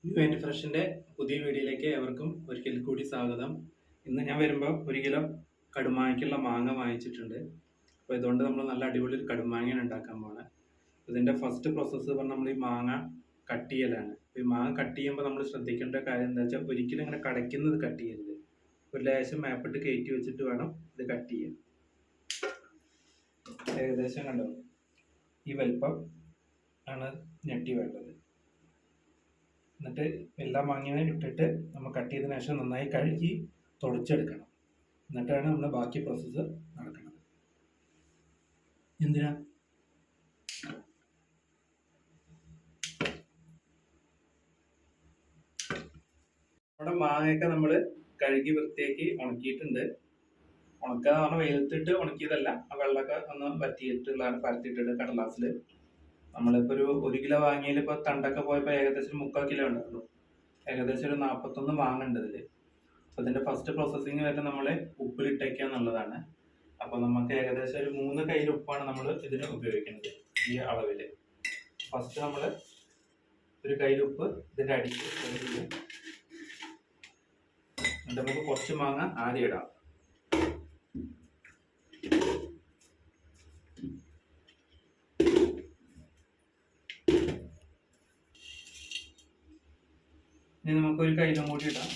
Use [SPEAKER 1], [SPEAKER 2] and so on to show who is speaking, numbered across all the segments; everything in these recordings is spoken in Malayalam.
[SPEAKER 1] ന്യൂ ഫ്രഷിൻ്റെ പുതിയ വീഡിയോയിലേക്ക് ഏവർക്കും ഒരിക്കൽ കൂടി സ്വാഗതം. ഇന്ന് ഞാൻ വരുമ്പോൾ 1 കിലോ കടുമാങ്ങയ്ക്കുള്ള മാങ്ങ വാങ്ങിച്ചിട്ടുണ്ട്. അപ്പോൾ ഇതുകൊണ്ട് നമ്മൾ നല്ല അടിപൊളി ഒരു കടുമാങ്ങയാണ് ഉണ്ടാക്കാൻ പോകുന്നത്. ഇതിൻ്റെ ഫസ്റ്റ് പ്രോസസ്സ് പറഞ്ഞാൽ നമ്മൾ ഈ മാങ്ങ കട്ട് ചെയ്യലാണ്. ഈ മാങ്ങ കട്ട് ചെയ്യുമ്പോൾ നമ്മൾ ശ്രദ്ധിക്കേണ്ട കാര്യം എന്താ വെച്ചാൽ ഒരിക്കലും ഇങ്ങനെ കടയ്ക്കുന്നത് കട്ട് ചെയ്യരുത്. ഒരു ലേശം മാപ്പിട്ട് കയറ്റി വെച്ചിട്ട് വേണം ഇത് കട്ട് ചെയ്യാൻ. ഏകദേശം കണ്ടോ ഈ വലിപ്പം ആണ് ഞെട്ടി വേണ്ടത്. എന്നിട്ട് എല്ലാ മാങ്ങയും ഇട്ടിട്ട് നമ്മൾ കട്ട് ചെയ്തതിനു ശേഷം നന്നായി കഴുകി തുടച്ചെടുക്കണം. എന്നിട്ടാണ് നമ്മൾ ബാക്കി പ്രോസസ്സ് നടക്കുന്നത്. എന്തിനാ നമ്മുടെ മാങ്ങയൊക്കെ നമ്മൾ കഴുകി വൃത്തിയാക്കി ഉണക്കിയിട്ടുണ്ട്. ഉണക്കുക എന്ന് പറഞ്ഞാൽ വെയിലത്തിട്ട് ഉണക്കിയതല്ല, ആ വെള്ളമൊക്കെ ഒന്ന് പറ്റിയിട്ടുള്ളതാണ്. പരത്തിയിട്ടിട്ട് കടലാസിൽ നമ്മളിപ്പോൾ ഒരു 1 കിലോ വാങ്ങിയതിൽ ഇപ്പോൾ തണ്ടൊക്കെ പോയപ്പോൾ ഏകദേശം 3/4 കിലോ ഉണ്ടാവുള്ളൂ. ഏകദേശം ഒരു 41 വാങ്ങുന്നുണ്ട് ഇതിൽ. അപ്പോൾ ഇതിൻ്റെ ഫസ്റ്റ് പ്രോസസ്സിങ് വരെ നമ്മൾ ഉപ്പിലിട്ടേക്കുക എന്നുള്ളതാണ്. അപ്പോൾ നമുക്ക് ഏകദേശം ഒരു 3 കയ്യിൽ ഉപ്പാണ് നമ്മൾ ഇതിന് ഉപയോഗിക്കുന്നത്. ഈ അളവിൽ ഫസ്റ്റ് നമ്മൾ ഒരു കയ്യിൽ ഉപ്പ് ഇതിൻ്റെ അടിക്ക് എന്നിട്ട് നമുക്ക് കുറച്ച് മാങ്ങ ആദ്യം ഇടാം. ഇനി നമുക്കൊരു കയ്യിലും കൂടി ഇടാം.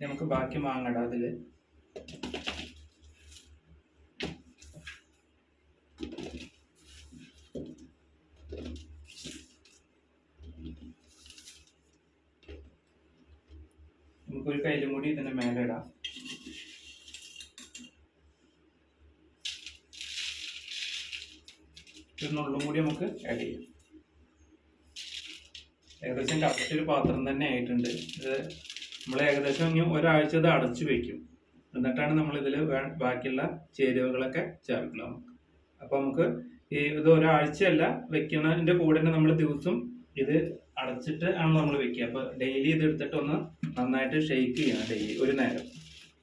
[SPEAKER 1] നമുക്ക് ബാക്കി മാങ്ങ ഇടാം. അതിൽ നമുക്കൊരു കയ്യിലും കൂടി ഇതിൻ്റെ മേലെ ഇടാം. ഒരു നുള്ളും കൂടി നമുക്ക് ആഡ് ചെയ്യാം. ഏകദേശം കറക്റ്റ് ഒരു പാത്രം തന്നെ ആയിട്ടുണ്ട്. ഇത് നമ്മൾ ഏകദേശം ഇനി ഒരാഴ്ച ഇത് അടച്ചു വെക്കും. എന്നിട്ടാണ് നമ്മൾ ഇതിൽ ബാക്കിയുള്ള ചേരുവകളൊക്കെ ചേർക്കുക. അപ്പോൾ നമുക്ക് ഇത് ഒരാഴ്ചയല്ല വെക്കുന്നതിൻ്റെ കൂടെ തന്നെ നമ്മൾ ദിവസം ഇത് അടച്ചിട്ട് ആണ് നമ്മൾ വെക്കുക. അപ്പോൾ ഡെയിലി ഇത് എടുത്തിട്ട് ഒന്ന് നന്നായിട്ട് ഷെയ്ക്ക് ചെയ്യണം. ഡെയിലി ഒരു നേരം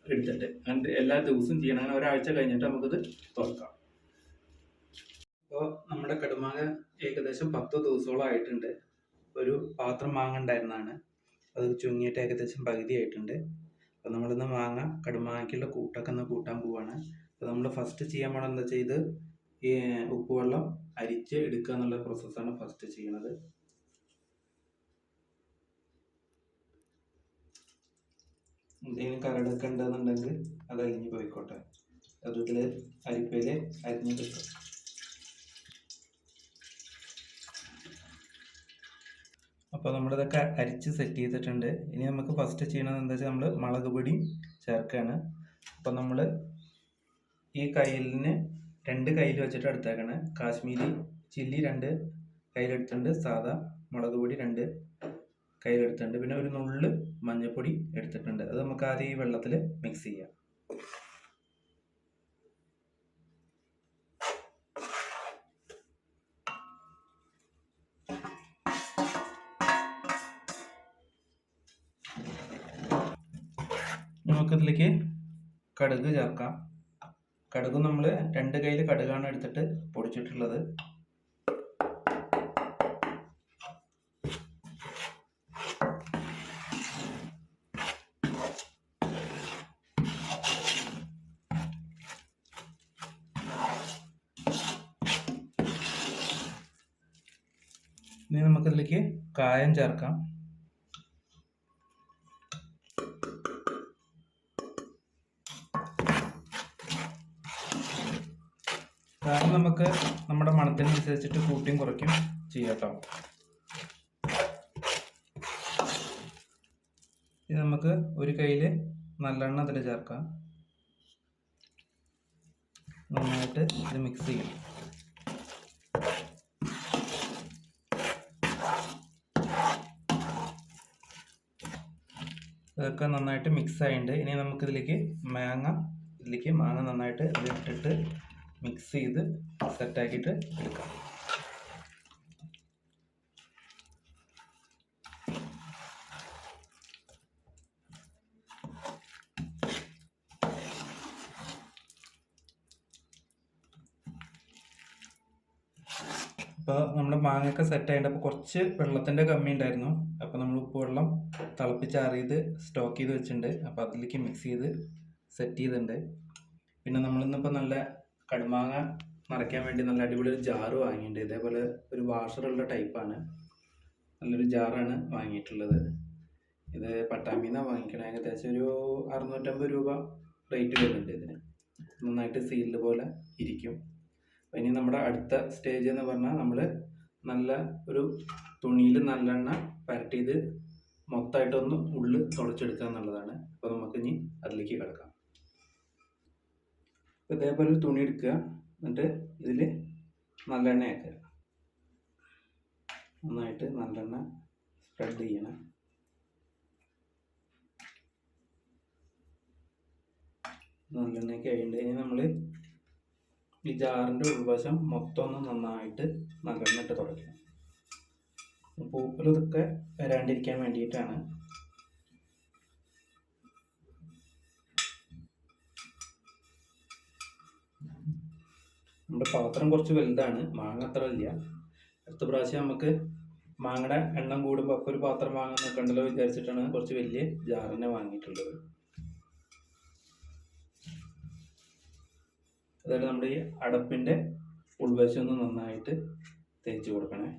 [SPEAKER 1] എടുത്തിട്ട് അങ്ങനെ എല്ലാ ദിവസവും ചെയ്യണം. അങ്ങനെ ഒരാഴ്ച കഴിഞ്ഞിട്ട് നമുക്കിത് തുറക്കാം. അപ്പോൾ നമ്മുടെ കടുമാങ്ങ ഏകദേശം 10 ദിവസത്തോളം ആയിട്ടുണ്ട്. ഒരു പാത്രം മാങ്ങ ഉണ്ടായിരുന്നതാണ്, അത് ചുങ്ങിയിട്ട് ഏകദേശം പകുതി ആയിട്ടുണ്ട്. അപ്പോൾ നമ്മളിന്ന് കടുമാങ്ങയ്ക്കുള്ള കൂട്ടൊക്കെ ഒന്ന് കൂട്ടാൻ പോവാണ്. അപ്പോൾ നമ്മൾ ഫസ്റ്റ് ചെയ്യാൻ പോകണം എന്താ വെച്ചാൽ ഇത് ഈ ഉപ്പുവെള്ളം അരിച്ച് എടുക്കുക എന്നുള്ള പ്രോസസ്സാണ് ഫസ്റ്റ് ചെയ്യണത്. എന്തെങ്കിലും കരടൊക്കെ ഉണ്ടെന്നുണ്ടെങ്കിൽ അത് അരിഞ്ഞ് പോയിക്കോട്ടെ. അതിൽ അരിപ്പയിൽ അരിഞ്ഞ് കിട്ടും. അപ്പോൾ നമ്മളിതൊക്കെ അരിച്ച് സെറ്റ് ചെയ്തിട്ടുണ്ട്. ഇനി നമുക്ക് ഫസ്റ്റ് ചെയ്യണത് എന്താ വെച്ചാൽ നമ്മൾ മുളക് പൊടി ചേർക്കുകയാണ്. അപ്പോൾ നമ്മൾ ഈ കയ്യിലിന് 2 കയ്യിൽ വെച്ചിട്ട് എടുത്തേക്കാണ്. കാശ്മീരി ചില്ലി 2 കയ്യിലെടുത്തിട്ടുണ്ട്. സാധാ മുളക് പൊടി 2 കയ്യിലെടുത്തിട്ടുണ്ട്. പിന്നെ ഒരു നുള്ള് മഞ്ഞൾപ്പൊടി എടുത്തിട്ടുണ്ട്. അത് നമുക്ക് ആദ്യം ഈ വെള്ളത്തിൽ മിക്സ് ചെയ്യാം. നമുക്കിതിലേക്ക് കടുക് ചേർക്കാം. കടുക് നമ്മൾ 2 കയ്യിൽ കടുകാണ് എടുത്തിട്ട് പൊടിച്ചിട്ടുള്ളത്. ഇനി നമുക്കിതിലേക്ക് കായം ചേർക്കാം. കാരണം നമുക്ക് നമ്മുടെ മണത്തിനനുസരിച്ചിട്ട് കൂട്ടിയും കുറയ്ക്കും ചെയ്യാം കേട്ടോ. ഇത് നമുക്ക് ഒരു കയ്യിൽ നല്ലെണ്ണ അതിൽ ചേർക്കാം. നന്നായിട്ട് ഇത് മിക്സ് ചെയ്യും. ഇതൊക്കെ നന്നായിട്ട് മിക്സ് ആയിട്ടുണ്ട്. ഇനി നമുക്കിതിലേക്ക് മാങ്ങ നന്നായിട്ട് ഇതിട്ടിട്ട് മിക്സ് ചെയ്ത് സെറ്റാക്കിയിട്ട് എടുക്കാം. അപ്പോൾ നമ്മുടെ മാങ്ങയൊക്കെ സെറ്റ് ആയിട്ട് അപ്പോൾ കുറച്ച് വെള്ളത്തിൻ്റെ കമ്മി ഉണ്ടായിരുന്നു. അപ്പോൾ നമ്മൾ ഉപ്പ് വെള്ളം തിളപ്പിച്ചാറിയത് സ്റ്റോക്ക് ചെയ്ത് വെച്ചിട്ടുണ്ട്. അപ്പോൾ അതിലേക്ക് മിക്സ് ചെയ്ത് സെറ്റ് ചെയ്തിട്ടുണ്ട്. പിന്നെ നമ്മളിന്നിപ്പോൾ നല്ല കടുമാങ്ങ നിറയ്ക്കാൻ വേണ്ടി നല്ല അടിപൊളി ഒരു ജാറ് വാങ്ങിയിട്ടുണ്ട്. ഇതേപോലെ ഒരു വാഷറുള്ള ടൈപ്പാണ്. നല്ലൊരു ജാറാണ് വാങ്ങിയിട്ടുള്ളത്. ഇത് പട്ടാമ്പിന്നാണ് വാങ്ങിക്കണത്. ഏകദേശം ഒരു 650 രൂപ റേറ്റ് വരുന്നുണ്ട് ഇതിന്. നന്നായിട്ട് സീൽഡ് പോലെ ഇരിക്കും. അപ്പോൾ ഇനി നമ്മുടെ അടുത്ത സ്റ്റേജ് എന്ന് പറഞ്ഞാൽ നമ്മൾ നല്ല ഒരു തുണിയിൽ നല്ലെണ്ണ പരട്ടിയത് മൊത്തമായിട്ടൊന്ന് ഉള്ളിൽ തുടച്ചെടുക്കുക എന്നുള്ളതാണ്. അപ്പോൾ നമുക്കിനി അതിലേക്ക് കിടക്കാം. ഇതേപോലെ ഒരു തുണി എടുക്കുക, എന്നിട്ട് ഇതിൽ നല്ലെണ്ണ ആക്കുക. നന്നായിട്ട് നല്ലെണ്ണ സ്പ്രെഡ് ചെയ്യണം. നല്ലെണ്ണയൊക്കെ ആയിട്ട് ഇനി നമ്മൾ ഈ ജാറിൻ്റെ ഉൾവശം മൊത്തം ഒന്ന് നന്നായിട്ട് നല്ലെണ്ണ ഇട്ട് തുടയ്ക്കണം. പൂപ്പൽ ഇതൊക്കെ വരാണ്ടിരിക്കാൻ വേണ്ടിയിട്ടാണ്. നമ്മുടെ പാത്രം കുറച്ച് വലുതാണ്, മാങ്ങ അത്ര ഇല്ല. അടുത്ത പ്രാവശ്യം നമുക്ക് മാങ്ങയുടെ എണ്ണം കൂടുമ്പോൾ അപ്പോൾ ഒരു പാത്രം വാങ്ങാൻ നിൽക്കണ്ടല്ലോ വിചാരിച്ചിട്ടാണ് കുറച്ച് വലിയ ജാറിനെ വാങ്ങിയിട്ടുള്ളത്. അതായത് നമ്മുടെ ഈ അടപ്പിൻ്റെ ഉൾവശം ഒന്ന് നന്നായിട്ട് തേച്ച് കൊടുക്കണേ.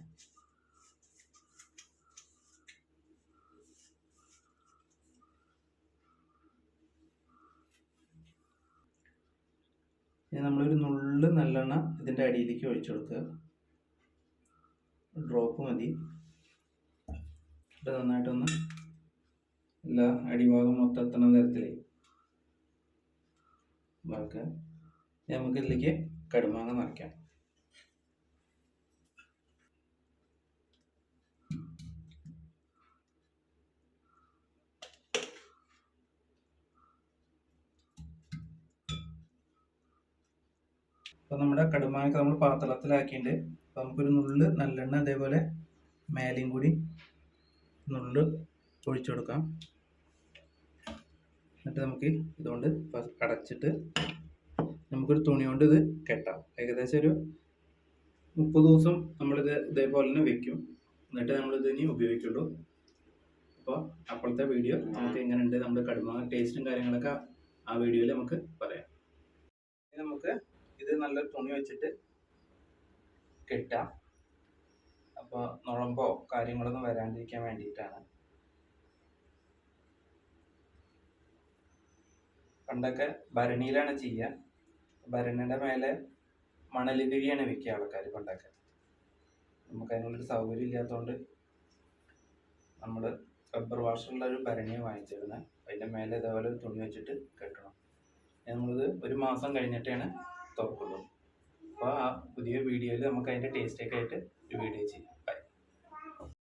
[SPEAKER 1] ഇനി നമ്മളൊരു നുള്ള് നല്ലെണ്ണ ഇതിൻ്റെ അടിയിലേക്ക് ഒഴിച്ചു കൊടുക്കുക. ഡ്രോപ്പ് മതി. ഇത് നന്നായിട്ടൊന്ന് എല്ലാ അടിഭാഗം മൊത്തം എത്തണ തരത്തിൽ വറുക്കുക. നമുക്ക് ഇതിലേക്ക് കടുമാങ്ങ നിറയ്ക്കാം. അപ്പോൾ നമ്മുടെ കടുമാങ്ങയൊക്കെ നമ്മൾ പാത്രത്തിലാക്കിയിട്ടുണ്ട്. അപ്പോൾ നമുക്കൊരു നുള്ള് നല്ലെണ്ണ അതേപോലെ മേലെയും കൂടി നുള്ള് ഒഴിച്ചു കൊടുക്കാം. എന്നിട്ട് നമുക്ക് ഇതുകൊണ്ട് അടച്ചിട്ട് നമുക്കൊരു തുണി കൊണ്ട് ഇത് കെട്ടാം. ഏകദേശം ഒരു 30 ദിവസം നമ്മളിത് ഇതേപോലെ തന്നെ വെക്കും. എന്നിട്ട് നമ്മളിത് ഇനി ഉപയോഗിക്കുള്ളൂ. അപ്പോൾ അപ്പോഴത്തെ വീഡിയോ നമുക്ക് എങ്ങനെയുണ്ട്, നമ്മുടെ കടുമാങ്ങ ടേസ്റ്റും കാര്യങ്ങളൊക്കെ ആ വീഡിയോയിൽ നമുക്ക് പറയാം. നമുക്ക് ഇത് നല്ലൊരു തുണി വെച്ചിട്ട് കെട്ടാം. അപ്പോൾ നുഴമ്പോ കാര്യങ്ങളൊന്നും വരാണ്ടിരിക്കാൻ വേണ്ടിയിട്ടാണ്. പണ്ടൊക്കെ ഭരണിയിലാണ് ചെയ്യുക. ഭരണിയുടെ മേലെ മണൽ വിരിയാണ് വെക്കുക ആൾക്കാർ പണ്ടൊക്കെ. നമുക്ക് അതിനുള്ളൊരു സൗകര്യം ഇല്ലാത്തതുകൊണ്ട് നമ്മൾ റബ്ബർ വാഷുള്ള ഒരു ഭരണിയാണ് വാങ്ങിച്ചിരുന്നത്. അതിൻ്റെ മേലെ ഇതേപോലെ ഒരു തുണി വെച്ചിട്ട് കെട്ടണം. നമ്മളിത് 1 മാസം കഴിഞ്ഞിട്ടാണ് തുറക്കുള്ളൂ. അപ്പോൾ ആ പുതിയ വീഡിയോയിൽ നമുക്ക് അതിൻ്റെ ടേസ്റ്റൊക്കെ ആയിട്ട് ഒരു വീഡിയോ ചെയ്യാം.